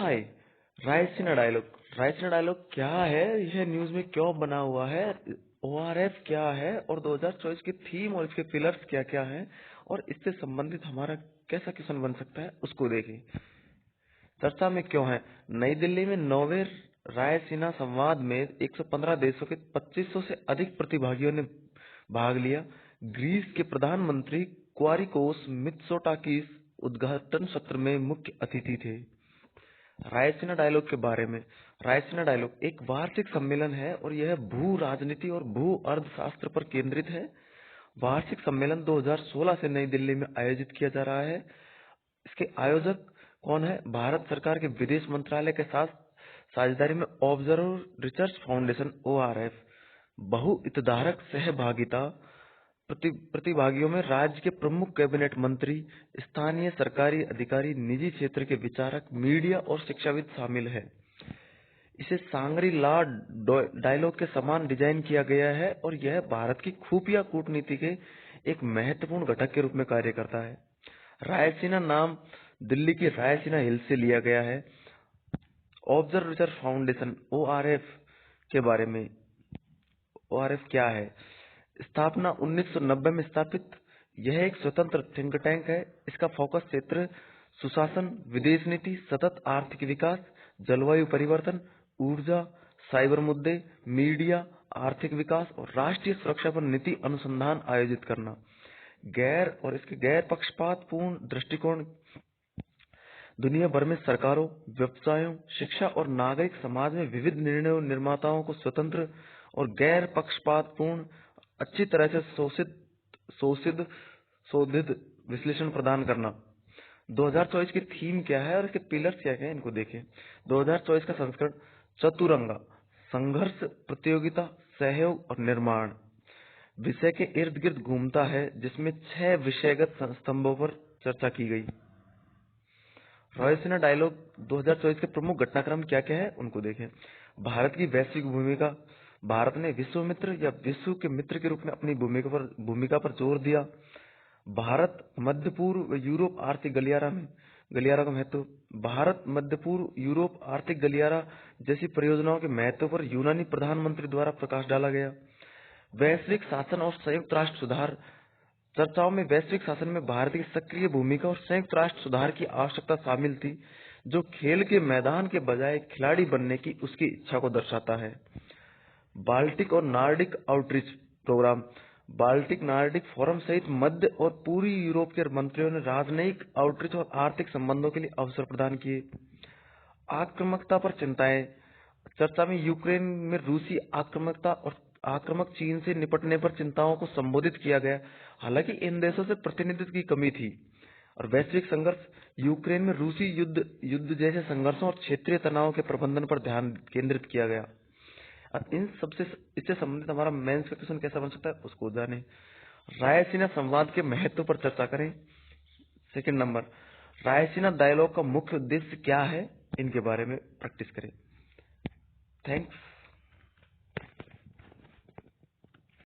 हाय। Raisina dialogue. Raisina dialogue क्या है, यह न्यूज में क्यों बना हुआ है, ओआरएफ क्या है और 2024 की थीम और इसके पिलर्स क्या क्या हैं और इससे संबंधित हमारा कैसा क्वेश्चन बन सकता है उसको देखें। चर्चा में क्यों है। नई दिल्ली में 9वें रायसीना संवाद में 115 देशों के 2500 से अधिक प्रतिभागियों ने भाग लिया। ग्रीस के प्रधानमंत्री क्वारिकोस मित्सोटाकिस उद्घाटन सत्र में मुख्य अतिथि थे। रायसीना डायलॉग के बारे में। रायसीना डायलॉग एक वार्षिक सम्मेलन है और यह भू राजनीति और भू अर्थशास्त्र पर केंद्रित है। वार्षिक सम्मेलन 2016 से नई दिल्ली में आयोजित किया जा रहा है। इसके आयोजक कौन है। भारत सरकार के विदेश मंत्रालय के साथ साझेदारी में ऑब्जर्वर रिसर्च फाउंडेशन ओआरएफ। बहुहितधारक सहभागिता। प्रतिभागियों में राज्य के प्रमुख कैबिनेट मंत्री, स्थानीय सरकारी अधिकारी, निजी क्षेत्र के विचारक, मीडिया और शिक्षाविद शामिल है। इसे सांग्री ला डायलॉग के समान डिजाइन किया गया है और यह भारत की खुफिया कूटनीति के एक महत्वपूर्ण घटक के रूप में कार्य करता है। रायसीना नाम दिल्ली की रायसीना हिल से लिया गया है। ऑब्जर्वर रिसर्च फाउंडेशन ओआरएफ के बारे में। ओआरएफ क्या है। स्थापना 1990 में स्थापित। यह एक स्वतंत्र थिंक टैंक है। इसका फोकस क्षेत्र सुशासन, विदेश नीति, सतत आर्थिक विकास, जलवायु परिवर्तन, ऊर्जा, साइबर मुद्दे, मीडिया, आर्थिक विकास और राष्ट्रीय सुरक्षा पर नीति अनुसंधान आयोजित करना। इसके गैर पक्षपातपूर्ण दृष्टिकोण दुनिया भर में सरकारों, व्यवसायों, शिक्षा और नागरिक समाज में विविध निर्णय निर्माताओं को स्वतंत्र और गैर पक्षपातपूर्ण अच्छी तरह से शोषित शोधित विश्लेषण प्रदान करना। 2024 की थीम क्या है और इसके पिलर्स क्या क्या है, इनको देखें। 2024 का संस्करण चतुरंगा, संघर्ष, प्रतियोगिता, सहयोग और निर्माण विषय के इर्द गिर्द घूमता है, जिसमें 6 विषयगत स्तंभों पर चर्चा की गई। रायसीना डायलॉग 2024 के प्रमुख घटनाक्रम क्या क्या है, उनको देखें। भारत की वैश्विक भूमिका। भारत ने विश्व मित्र या विश्व के मित्र के रूप में अपनी भूमिका पर जोर दिया। भारत मध्य पूर्व यूरोप आर्थिक गलियारा का महत्व। भारत मध्य पूर्व यूरोप आर्थिक गलियारा जैसी परियोजनाओं के महत्व पर यूनानी प्रधानमंत्री द्वारा प्रकाश डाला गया। वैश्विक शासन और संयुक्त राष्ट्र सुधार। चर्चाओं में वैश्विक शासन में भारत की सक्रिय भूमिका और संयुक्त राष्ट्र सुधार की आवश्यकता शामिल थी, जो खेल के मैदान के बजाय खिलाड़ी बनने की उसकी इच्छा को दर्शाता है। बाल्टिक और Nordic outreach programme. Baltic Nordic forum सहित मध्य और पूर्वी यूरोप के मंत्रियों ने राजनयिक आउटरीच और आर्थिक संबंधों के लिए अवसर प्रदान किए। आक्रामकता पर चिंताएं। चर्चा में यूक्रेन में रूसी आक्रामकता और आक्रामक चीन से निपटने पर चिंताओं को संबोधित किया गया। हालांकि इन देशों से प्रतिनिधित्व की कमी थी। और वैश्विक संघर्ष। यूक्रेन में रूसी युद्ध जैसे संघर्षों और क्षेत्रीय तनाव के प्रबंधन पर ध्यान केंद्रित किया गया। अब इससे संबंधित हमारा मेंस का क्वेश्चन कैसा बन सकता है, उसको जाने। रायसीना संवाद के महत्व पर चर्चा करें। सेकंड नंबर, रायसीना डायलॉग का मुख्य उद्देश्य क्या है, इनके बारे में प्रैक्टिस करें। थैंक्स।